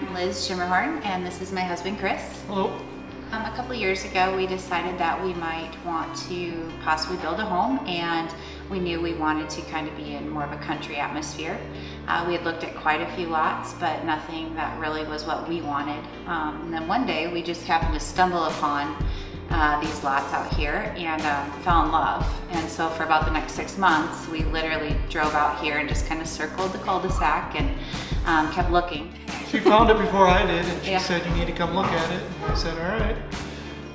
I'm Liz Schermerhorn, and this is my husband, Chris. Hello. A couple years ago, we decided that we might want to possibly build a home, and we knew we wanted to kind of be in more of a country atmosphere. We had looked at quite a few lots, but nothing that really was what we wanted. And then one day, we just happened to stumble upon these lots out here and fell in love. And so for about the next 6 months, we literally drove out here and just kind of circled the cul-de-sac and kept looking. She found it before I did, and she Yeah. said, you need to come look at it. And I said, all right.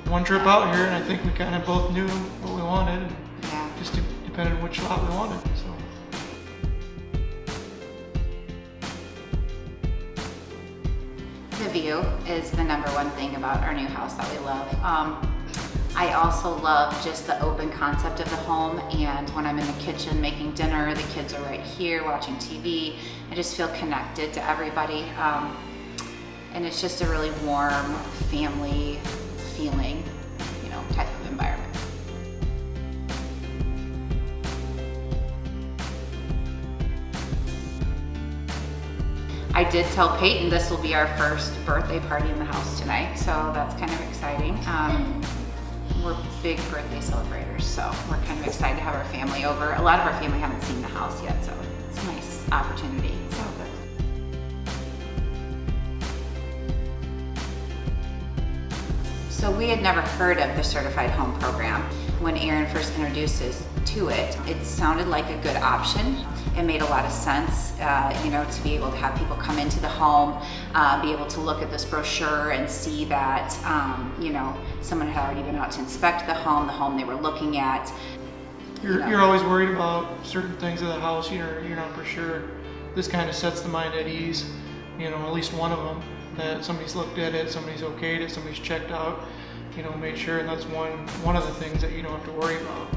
One trip out here, and I think we kind of both knew what we wanted. Yeah. Just depended on which lot we wanted. So. The view is the number one thing about our new house that we love. I also love just the open concept of the home, and when I'm in the kitchen making dinner, the kids are right here watching TV. I just feel connected to everybody, and it's just a really warm family feeling, type of environment. I did tell Peyton this will be our first birthday party in the house tonight, so that's kind of exciting. We're big birthday celebrators, so we're kind of excited to have our family over. A lot of our family haven't seen the house yet, so it's a nice opportunity. So we had never heard of the Certified Home Program. When Aaron first introduced us to it, it sounded like a good option. It made a lot of sense, to be able to have people come into the home, be able to look at this brochure and see that, someone had already been out to inspect the home they were looking at. You're always worried about certain things of the house. You're not for sure. This kind of sets the mind at ease. At least one of them, that somebody's looked at it, somebody's okayed it, somebody's checked out, made sure, and that's one of the things that you don't have to worry about.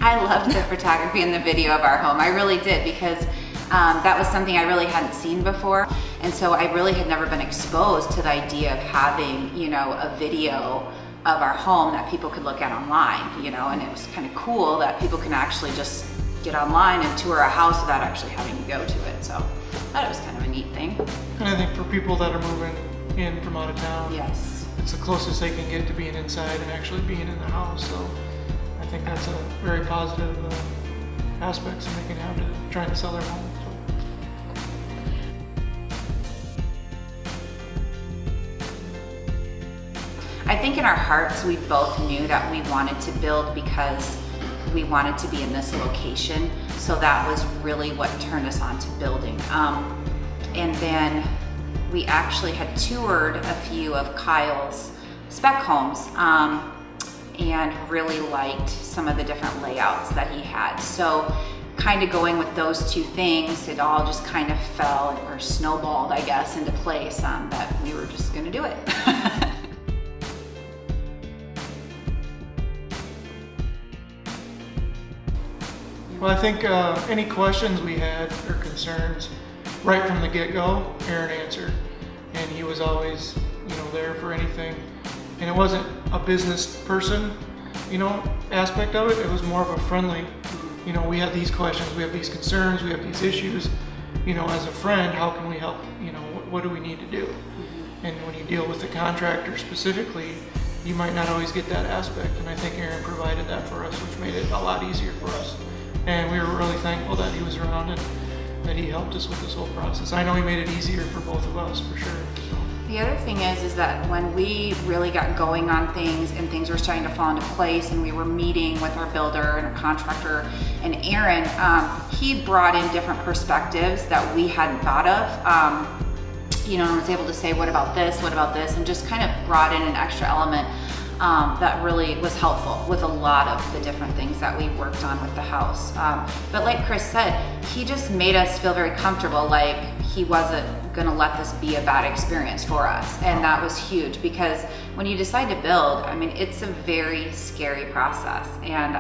I loved the photography and the video of our home. I really did, because that was something I really hadn't seen before. And so I really had never been exposed to the idea of having, a video of our home that people could look at online, and it was kind of cool that people can actually just get online and tour a house without actually having to go to it. So I thought it was kind of a neat thing. And I think for people that are moving in from out of town, yes, it's the closest they can get to being inside and actually being in the house. So I think that's a very positive aspect that they can have to trying to sell their home. I think in our hearts we both knew that we wanted to build because we wanted to be in this location. So that was really what turned us on to building. And then we actually had toured a few of Kyle's spec homes and really liked some of the different layouts that he had. So kind of going with those two things, it all just kind of fell or snowballed, I guess, into place that we were just gonna do it. Well, I think any questions we had or concerns, right from the get-go, Aaron answered, and he was always, there for anything. And it wasn't a business person, aspect of it. It was more of a friendly, we have these questions, we have these concerns, we have these issues. As a friend, how can we help? What do we need to do? And when you deal with the contractor specifically, you might not always get that aspect. And I think Aaron provided that for us, which made it a lot easier for us. And we were really thankful that he was around and that he helped us with this whole process. I know he made it easier for both of us, for sure. So. The other thing is that when we really got going on things and things were starting to fall into place and we were meeting with our builder and our contractor and Aaron, he brought in different perspectives that we hadn't thought of. And was able to say, what about this, and just kind of brought in an extra element that really was helpful with a lot of the different things that we worked on with the house. But like Chris said, he just made us feel very comfortable, like he wasn't gonna let this be a bad experience for us. And that was huge, because when you decide to build, it's a very scary process. And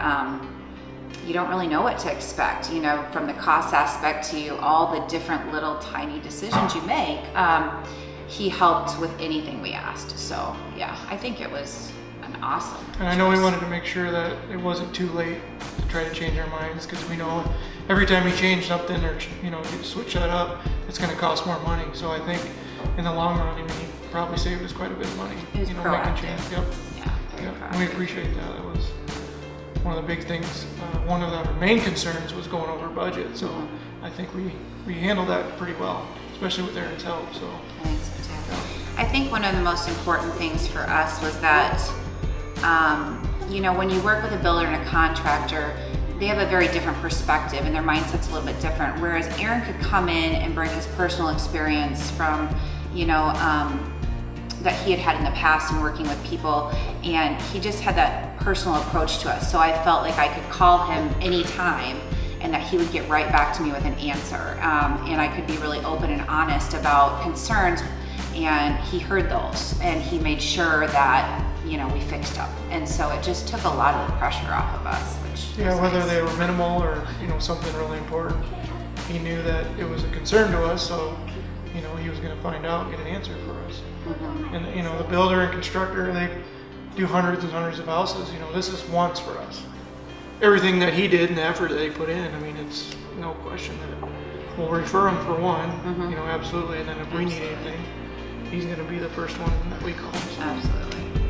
you don't really know what to expect, from the cost aspect to all the different little tiny decisions you make. He helped with anything we asked. So yeah, I think it was an awesome And I know we choice. wanted to make sure that it wasn't too late to try to change our minds, because we know every time we change something or, you know, switch that up, it's going to cost more money. So I think in the long run, I mean, he probably saved us quite a bit of money. It was you know, proactive. making change. Yep. Yeah, very Yep. And we proactive. appreciate that. That was one of the big things. One of our main concerns was going over budget. So I think we handled that pretty well, especially with Aaron's help. So. I think so too. I think one of the most important things for us was that, you know, when you work with a builder and a contractor, they have a very different perspective and their mindset's a little bit different. Whereas Aaron could come in and bring his personal experience from, you know, that he had had in the past in working with people, and he just had that personal approach to us. So I felt like I could call him anytime and that he would get right back to me with an answer. And I could be really open and honest about concerns, and he heard those and he made sure that, you know, we fixed up. And so it just took a lot of the pressure off of us, which Yeah, was whether nice. they were minimal or, you know, something really important, he knew that it was a concern to us, so, you know, he was gonna find out and get an answer for us. And, you know, the builder and constructor, they do hundreds and hundreds of houses, you know, this is once for us. Everything that he did and the effort that he put in, I mean, it's no question that we'll refer him for one, you know, absolutely, and then if we need anything, he's gonna be the first one that we call. So. Absolutely.